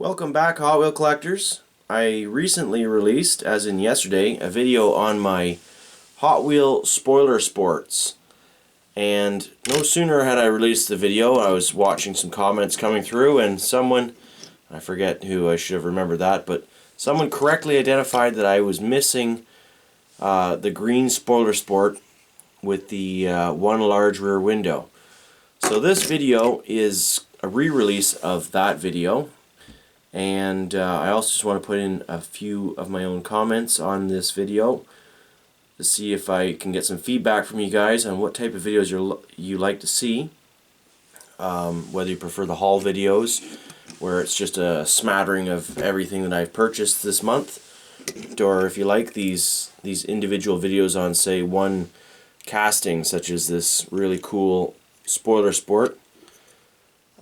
Welcome back, Hot Wheel collectors. I recently released, as in yesterday, a video on my Hot Wheel spoiler sports. And no sooner had I released the video, I was watching some comments coming through, and someone, I forget who, I should have remembered that, but someone correctly identified that I was missing the green spoiler sport with the one large rear window. So this video is a re-release of that video. And I also just want to put in a few of my own comments on this video to see if I can get some feedback from you guys on what type of videos you like to see. Whether you prefer the haul videos, where it's just a smattering of everything that I've purchased this month, or if you like these individual videos on, say, one casting, such as this really cool spoiler sport.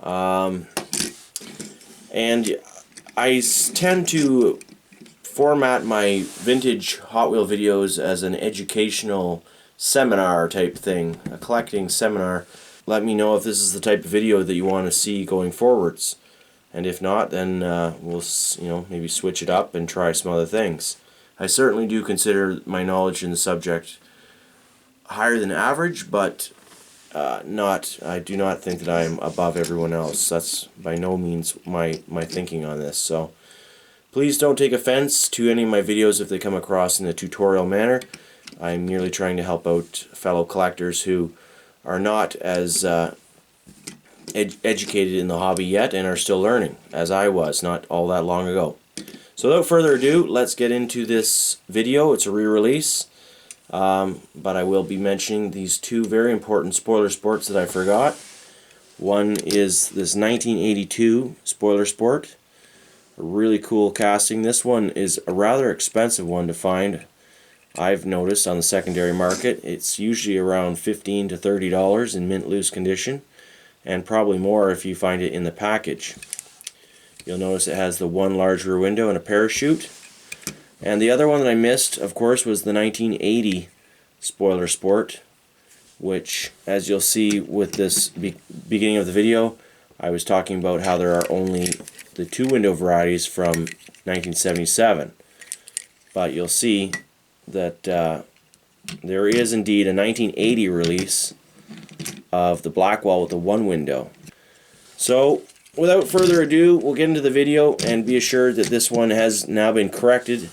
And I tend to format my vintage Hot Wheel videos as an educational seminar type thing, a collecting seminar. Let me know if this is the type of video that you want to see going forwards, and if not, then we'll maybe switch it up and try some other things. I certainly do consider my knowledge in the subject higher than average, but I do not think that I'm above everyone else. That's by no means my thinking on this. So please don't take offense to any of my videos if they come across in a tutorial manner. I'm merely trying to help out fellow collectors who are not as educated in the hobby yet and are still learning, as I was not all that long ago. So without further ado, let's get into this video. It's a re-release. But I will be mentioning these two very important spoiler sports that I forgot. One is this 1982 spoiler sport, a really cool casting. This one is a rather expensive one to find, I've noticed, on the secondary market. It's usually around $15 to $30 in mint loose condition, and probably more if you find it in the package. You'll notice it has the one large rear window and a parachute. And the other one that I missed, of course, was the 1980 spoiler sport, which, as you'll see with this beginning of the video, I was talking about how there are only the two window varieties from 1977. But you'll see that there is indeed a 1980 release of the Blackwall with the one window. So, without further ado, we'll get into the video, and be assured that this one has now been corrected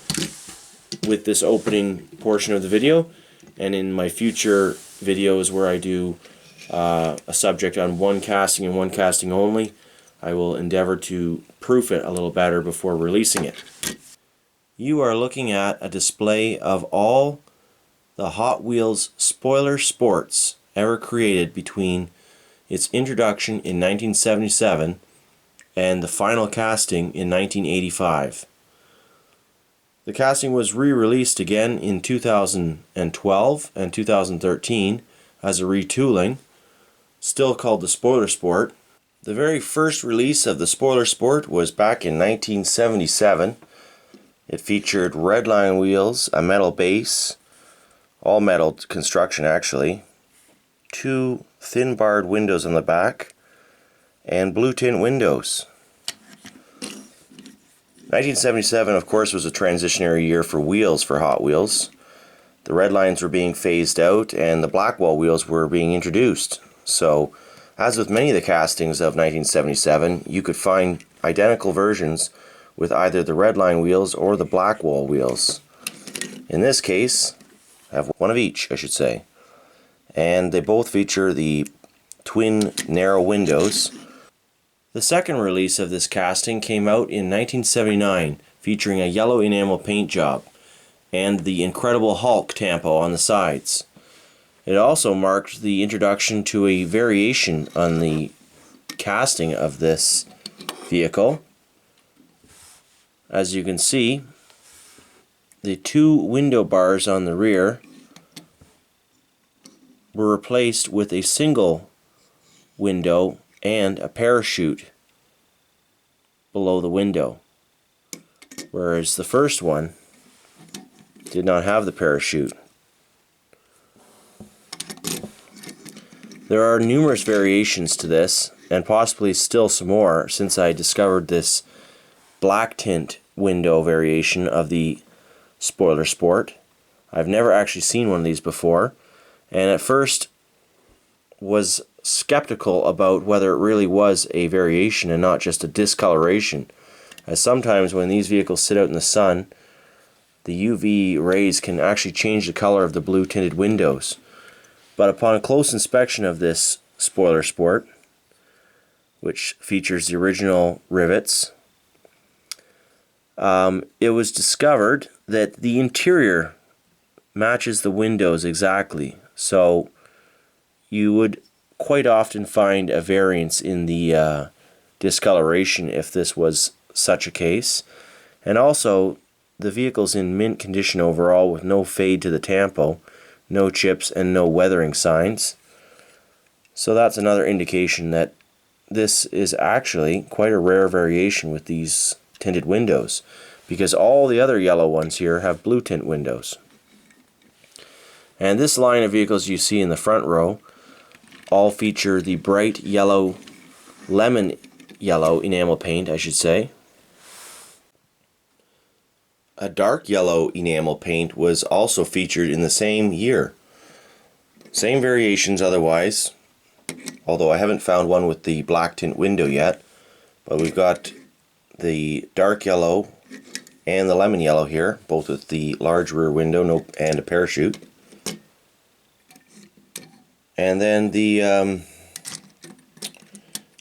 with this opening portion of the video, and in my future videos where I do a subject on one casting and one casting only, I will endeavor to proof it a little better before releasing it. You are looking at a display of all the Hot Wheels spoiler sports ever created between its introduction in 1977 and the final casting in 1985. The casting was re-released again in 2012 and 2013 as a retooling, still called the Spoiler Sport. The very first release of the Spoiler Sport was back in 1977. It featured redline wheels, a metal base, all metal construction actually, two thin barred windows on the back, and blue tint windows. 1977, of course, was a transitionary year for wheels for Hot Wheels. The red lines were being phased out and the Blackwall wheels were being introduced. So, as with many of the castings of 1977, you could find identical versions with either the red line wheels or the Blackwall wheels. In this case, I have one of each, I should say. And they both feature the twin narrow windows. The second release of this casting came out in 1979, featuring a yellow enamel paint job and the Incredible Hulk tampo on the sides. It also marked the introduction to a variation on the casting of this vehicle. As you can see, the two window bars on the rear were replaced with a single window and a parachute below the window, whereas the first one did not have the parachute. There are numerous variations to this, and possibly still some more, since I discovered this black tint window variation of the Spoiler Sport. I've never actually seen one of these before, and at first was skeptical about whether it really was a variation and not just a discoloration, as sometimes when these vehicles sit out in the sun, the UV rays can actually change the color of the blue tinted windows. But upon a close inspection of this Spoiler Sport, which features the original rivets, it was discovered that the interior matches the windows exactly. So you would quite often find a variance in the discoloration if this was such a case. And also, the vehicle's in mint condition overall with no fade to the tampo, no chips, and no weathering signs. So that's another indication that this is actually quite a rare variation with these tinted windows, because all the other yellow ones here have blue tint windows. And this line of vehicles you see in the front row all feature the bright yellow, lemon yellow enamel paint, I should say. A dark yellow enamel paint was also featured in the same year. Same variations otherwise, although I haven't found one with the black tint window yet, but we've got the dark yellow and the lemon yellow here, both with the large rear window and a parachute. And then the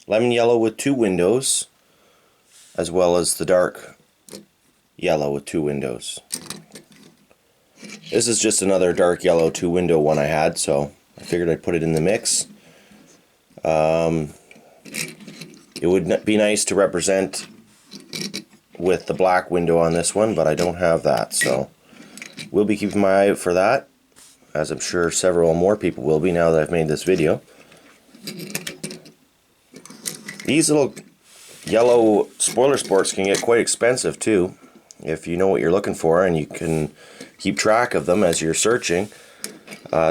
lemon yellow with 2 windows, as well as the dark yellow with 2 windows. This is just another dark yellow 2-window one I had, so I figured I'd put it in the mix. It would be nice to represent with the black window on this one, but I don't have that, so we'll be keeping my eye out for that, as I'm sure several more people will be now that I've made this video. These little yellow Spoiler Sports can get quite expensive too, if you know what you're looking for and you can keep track of them as you're searching.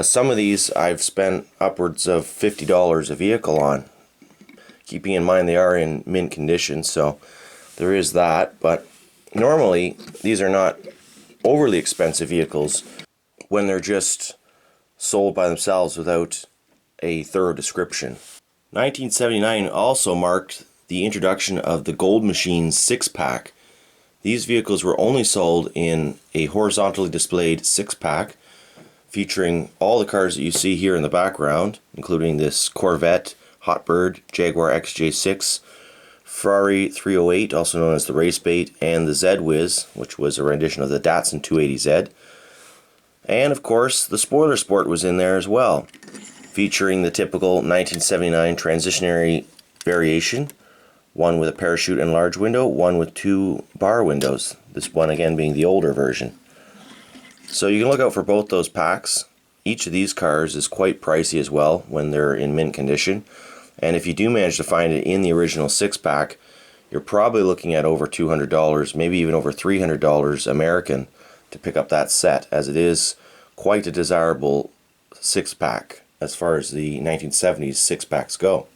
Some of these I've spent upwards of $50 a vehicle on, keeping in mind they are in mint condition, so there is that. But normally these are not overly expensive vehicles when they're just sold by themselves without a thorough description. 1979 also marked the introduction of the Gold Machine 6-pack. These vehicles were only sold in a horizontally displayed 6-pack, featuring all the cars that you see here in the background, including this Corvette, Hotbird, Jaguar XJ6, Ferrari 308, also known as the Race Bait, and the Z-Wiz, which was a rendition of the Datsun 280Z. And of course, the Spoiler Sport was in there as well, featuring the typical 1979 transitionary variation, one with a parachute and large window, one with 2 bar windows, this one again being the older version. So you can look out for both those packs. Each of these cars is quite pricey as well when they're in mint condition, and if you do manage to find it in the original 6-pack, you're probably looking at over $200, maybe even over $300 American to pick up that set, as it is quite a desirable 6-pack as far as the 1970s 6-packs go.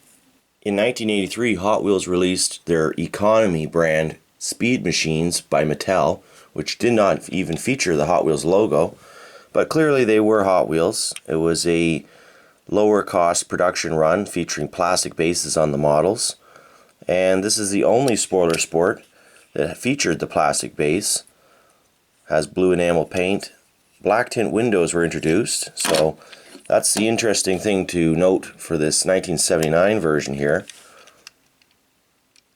In 1983, Hot Wheels released their economy brand Speed Machines by Mattel, which did not even feature the Hot Wheels logo, but clearly they were Hot Wheels. It was a lower cost production run featuring plastic bases on the models, and this is the only Spoiler Sport that featured the plastic base. Has blue enamel paint. Black tint windows were introduced, so that's the interesting thing to note for this 1979 version here.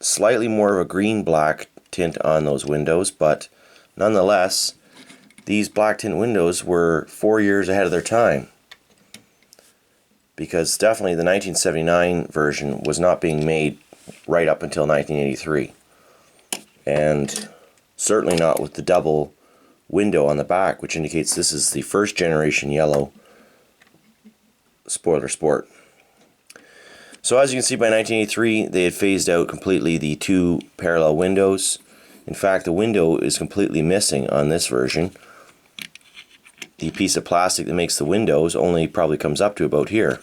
Slightly more of a green-black tint on those windows, but nonetheless, these black tint windows were 4 years ahead of their time, because definitely the 1979 version was not being made right up until 1983, and certainly not with the double window on the back, which indicates this is the first generation yellow Spoiler Sport. So as you can see, by 1983 they had phased out completely the 2 parallel windows. In fact, the window is completely missing on this version. The piece of plastic that makes the windows only probably comes up to about here.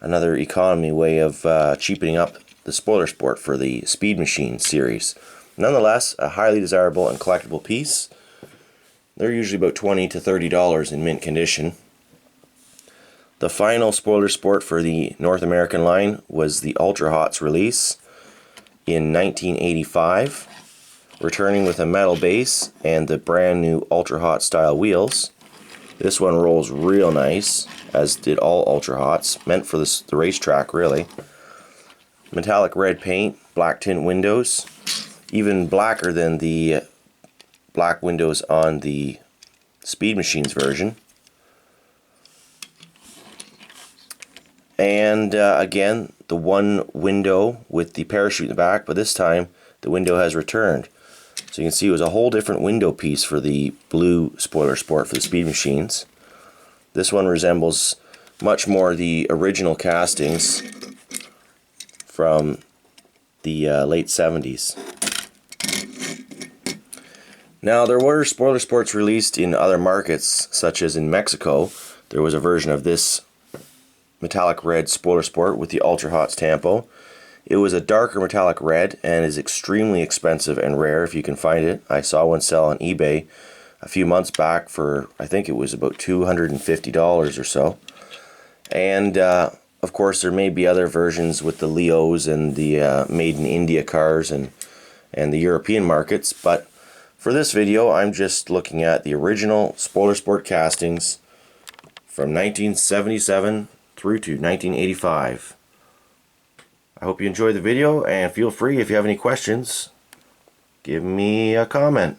Another economy way of cheapening up the Spoiler Sport for the Speed Machine series. Nonetheless, a highly desirable and collectible piece. They're usually about $20 to $30 in mint condition. The final spoiler sport for the North American line was the Ultra Hots release in 1985, returning with a metal base and the brand new Ultra Hot style wheels. This one rolls real nice, as did all Ultra Hots, meant for the racetrack really. Metallic red paint, black tint windows, even blacker than the black windows on the Speed Machines version. And again, the one window with the parachute in the back, but this time the window has returned. So you can see it was a whole different window piece for the blue spoiler sport for the Speed Machines. This one resembles much more the original castings from the late 70s. Now, there were spoiler sports released in other markets, such as in Mexico. There was a version of this metallic red spoiler sport with the Ultra Hots Tampo. It was a darker metallic red and is extremely expensive and rare if you can find it. I saw one sell on eBay a few months back for, I think it was about $250 or so. And of course there may be other versions with the Leos and the made in India cars and the European markets, but for this video I'm just looking at the original spoiler sport castings from 1977 through to 1985. I hope you enjoyed the video, and feel free, if you have any questions, give me a comment.